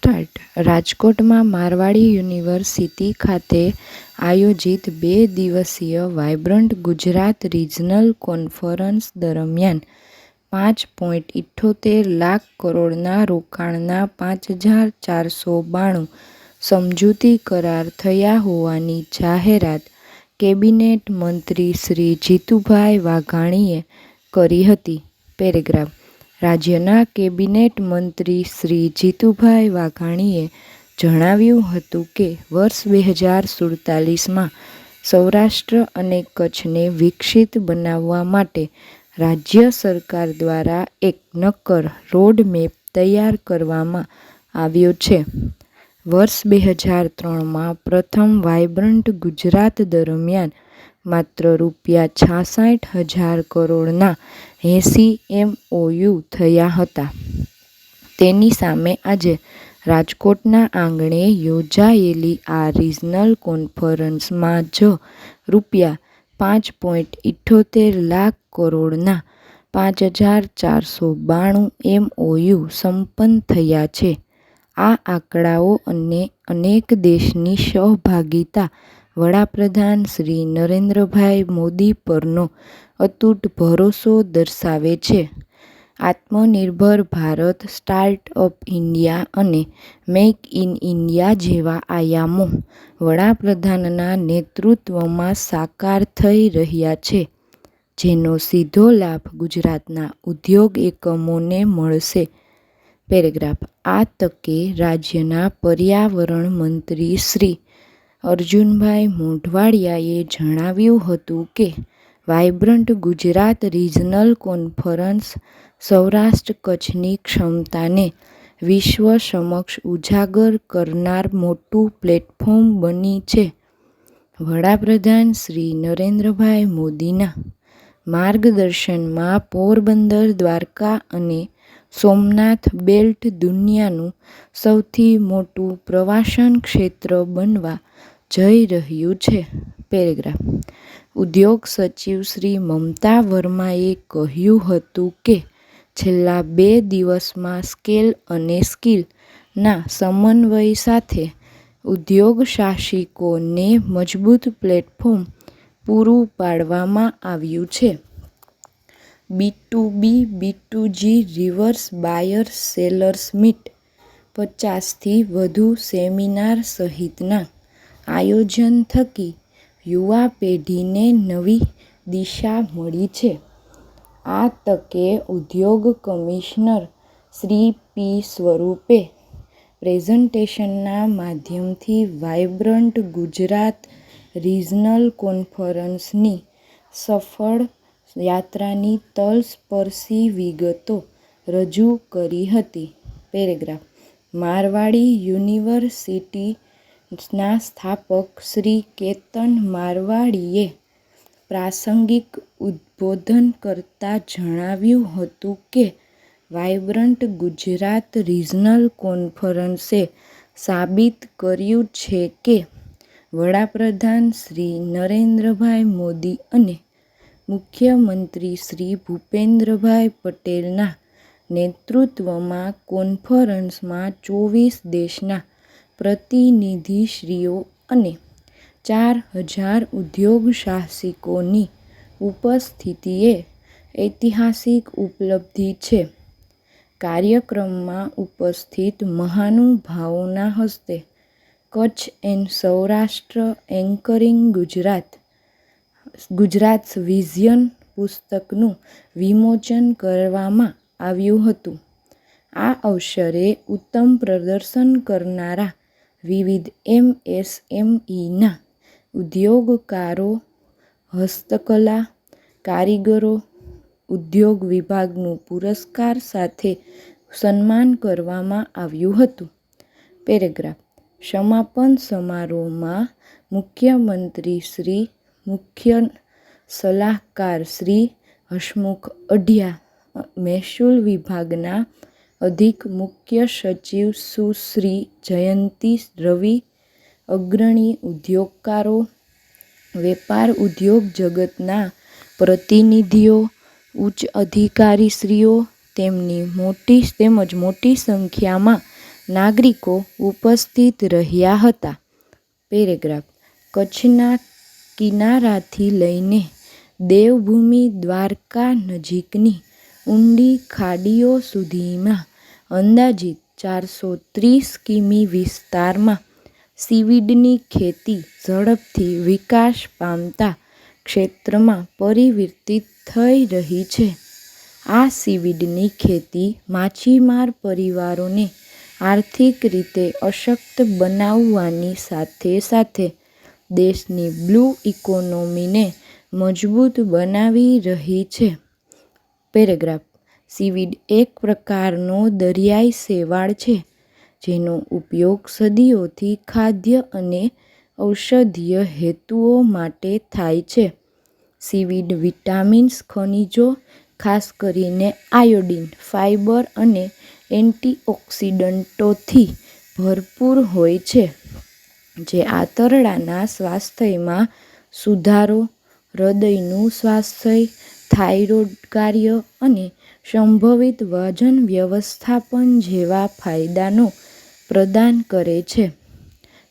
Start. રાજકોટમાં Marwari university ખાતે આયોજિત 2 દિવસીય વાયબ્રન્ટ ગુજરાત રિજનલ કોન્ફરન્સ દરમિયાન 5.78 લાખ કરોડના રોકાણના 5,492 સમજૂતી કરાર થયા હોવાની જાહેરાત કેબિનેટ મંત્રી શ્રી જીતુભાઈ વાઘાણીએ કરી હતી. પેરેગ્રાફ. રાજ્યના કેબિનેટ મંત્રી શ્રી જીતુભાઈ વાઘાણીએ જણાવ્યું હતું કે વર્ષ 2047માં સૌરાષ્ટ્ર અને કચ્છને વિકસિત બનાવવા માટે રાજ્ય સરકાર દ્વારા એક નક્કર રોડમેપ તૈયાર કરવામાં આવ્યો છે. વર્ષ 2003માં પ્રથમ વાયબ્રન્ટ ગુજરાત દરમિયાન માત્ર ₹66,000 કરોડના 80 MOU થયા હતા. તેની સામે આજે રાજકોટના આંગણે યોજાયેલી આ રિજનલ કોન્ફરન્સમાં જ ₹5.78 લાખ કરોડના 5,492 MOU સંપન્ન થયા છે. આ આંકડાઓ અનેક દેશની સહભાગિતા વડાપ્રધાન શ્રી નરેન્દ્રભાઈ મોદી પરનો અતૂટ ભરોસો દર્શાવે છે. આત્મનિર્ભર ભારત, સ્ટાર્ટઅપ ઇન્ડિયા અને મેક ઇન ઇન્ડિયા જેવા આયામો વડાપ્રધાનના નેતૃત્વમાં સાકાર થઈ રહ્યા છે, જેનો સીધો લાભ ગુજરાતના ઉદ્યોગ એકમોને મળશે. પેરેગ્રાફ. આ તકે રાજ્યના પર્યાવરણ મંત્રી શ્રી અર્જુનભાઈ મોઢવાડિયાએ જણાવ્યું હતું કે vibrant Gujarat regional conference Saurashtra કચ્છની ક્ષમતાને વિશ્વ સમક્ષ ઉજાગર કરનાર મોટું પ્લેટફોર્મ બની છે. વડાપ્રધાન શ્રી નરેન્દ્રભાઈ મોદીના માર્ગદર્શનમાં પોરબંદર, દ્વારકા અને સોમનાથ બેલ્ટ દુનિયાનું સૌથી મોટું પ્રવાસન ક્ષેત્ર બનવા જઈ રહ્યું છે. પેરેગ્રાફ. ઉદ્યોગ સચિવ શ્રી મમતા વર્માએ કહ્યું હતું કે છેલ્લા 2 દિવસમાં સ્કેલ અને સ્કિલ ના સમન્વય સાથે ઉદ્યોગ સાહસિકોને મજબૂત પ્લેટફોર્મ પૂરું પાડવામાં આવ્યું છે. B2B, B2G reverse buyers sellers meet, 50થી વધુ સેમિનાર સહિતના આયોજન થકી યુવા પેઢીને નવી દિશા મળી છે. આ તકે ઉદ્યોગ કમિશનર શ્રી પી. સ્વરૂપે પ્રેઝન્ટેશનના માધ્યમથી વાયબ્રન્ટ ગુજરાત રિજનલ કોન્ફરન્સની સફળ યાત્રાની તલસ્પર્શી વિગતો રજૂ કરી હતી. પેરેગ્રાફ. મારવાડી યુનિવર્સિટીના સ્થાપક શ્રી કેતન મારવાડીએ પ્રાસંગિક ઉદ્બોધન કરતા જણાવ્યું હતું કે વાયબ્રન્ટ ગુજરાત રિજનલ કોન્ફરન્સે સાબિત કર્યું છે કે વડાપ્રધાન શ્રી નરેન્દ્રભાઈ મોદી અને મુખ્યમંત્રી શ્રી ભૂપેન્દ્રભાઈ પટેલના નેતૃત્વમાં કોન્ફરન્સમાં 24 દેશના પ્રતિનિધિશ્રીઓ અને 4,000 ઉદ્યોગ સાહસિકોની ઉપસ્થિતિએ ઐતિહાસિક ઉપલબ્ધિ છે. કાર્યક્રમમાં ઉપસ્થિત મહાનુભાવોના હસ્તે Kutch and Saurashtra anchoring Gujarat's vision પુસ્તકનું વિમોચન કરવામાં આવ્યું હતું. આ અવસરે ઉત્તમ પ્રદર્શન કરનારા વિવિધ MSMEના ઉદ્યોગકારો, હસ્તકલા કારીગરો, ઉદ્યોગ વિભાગનું પુરસ્કાર સાથે સન્માન કરવામાં આવ્યું હતું. પેરેગ્રાફ. સમાપન સમારોહમાં મુખ્યમંત્રી શ્રી, મુખ્ય સલાહકાર શ્રી હસમુખ અઢિયા, મહેસૂલ વિભાગના અધિક મુખ્ય સચિવ સુશ્રી જયંતી રવિ, અગ્રણી ઉદ્યોગકારો, વેપાર ઉદ્યોગ જગતના પ્રતિનિધિઓ, ઉચ્ચ અધિકારીશ્રીઓ તેમજ મોટી સંખ્યામાં નાગરિકો ઉપસ્થિત રહ્યા હતા. પેરેગ્રાફ. કચ્છના કિનારાથી લઈને દેવભૂમિ દ્વારકા નજીકની ઊંડી ખાડીઓ સુધીમાં અંદાજિત 430 કિમી વિસ્તારમાં સીવીડની ખેતી ઝડપથી વિકાસ પામતા ક્ષેત્રમાં પરિવર્તિત થઈ રહી છે. આ સીવીડની ખેતી માછીમાર પરિવારોને આર્થિક રીતે અશક્ત બનાવવાની સાથે સાથે દેશની બ્લુ ઇકોનોમીને મજબૂત બનાવી રહી છે. પેરેગ્રાફ. સીવીડ એક પ્રકારનો દરિયાઈ શેવાળ છે જેનો ઉપયોગ સદીઓથી ખાદ્ય અને ઔષધીય હેતુઓ માટે થાય છે. સીવીડ વિટામિન્સ, ખનિજો, ખાસ કરીને આયોડિન, ફાઇબર અને એન્ટીઓક્સિડન્ટોથી ભરપૂર હોય છે જે આંતરડાના સ્વાસ્થ્યમાં સુધારો, હૃદયનું સ્વાસ્થ્ય, થાઇરોઇડ કાર્ય અને સંભવિત વજન વ્યવસ્થાપન જેવા ફાયદાનો પ્રદાન કરે છે.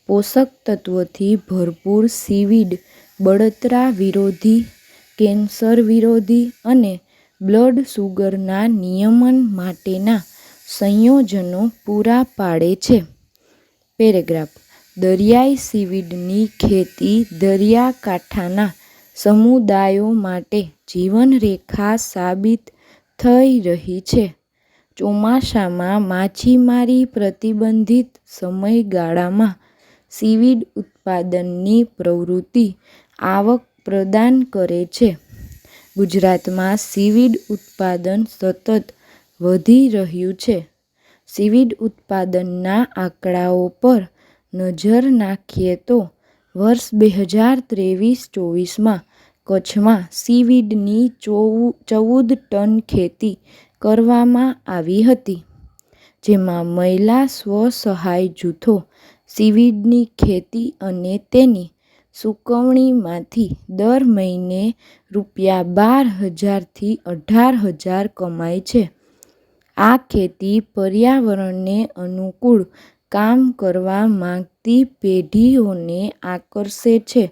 પોષક તત્વોથી ભરપૂર સીવીડ બળતરા વિરોધી, કેન્સર વિરોધી અને બ્લડ શુગરના નિયમન માટેના સંયોજનો પૂરા પાડે છે. પેરેગ્રાફ. દરિયાઈ સીવીડની ખેતી દરિયાકાંઠાના સમુદાયો માટે જીવનરેખા સાબિત થઈ રહી છે. ચોમાસામાં માછીમારી પ્રતિબંધિત સમયગાળામાં સીવીડ ઉત્પાદનની પ્રવૃત્તિ આવક પ્રદાન કરે છે. ગુજરાતમાં સીવીડ ઉત્પાદન સતત વધી રહ્યું છે. સીવીડ ઉત્પાદનના આંકડાઓ પર નજર નાખીએ તો વર્ષ 2023-24માં કચ્છમાં સીવીડની 14 ટન ખેતી કરવામાં આવી હતી, જેમાં મહિલા સ્વ-સહાય જૂથો સીવીડની ખેતી અને તેની સૂકવણીમાંથી દર મહિને રૂ12,000 થી 18,000 કમાય છે. આ ખેતી પર્યાવરણને અનુકૂળ કામ કરવા માંગતી પેઢીઓને આકર્ષે છે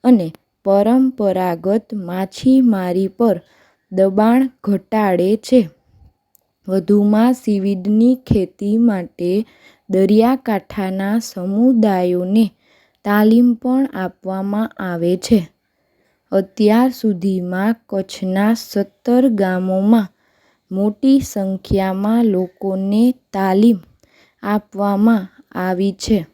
અને પરંપરાગત માછીમારી પર દબાણ ઘટાડે છે. વધુમાં, સીવીડની ખેતી માટે દરિયાકાંઠાના સમુદાયોને તાલીમ પણ આપવામાં આવે છે. અત્યાર સુધીમાં કચ્છના 17 ગામોમાં મોટી સંખ્યામાં લોકોને તાલીમ આપવામાં આવી છે.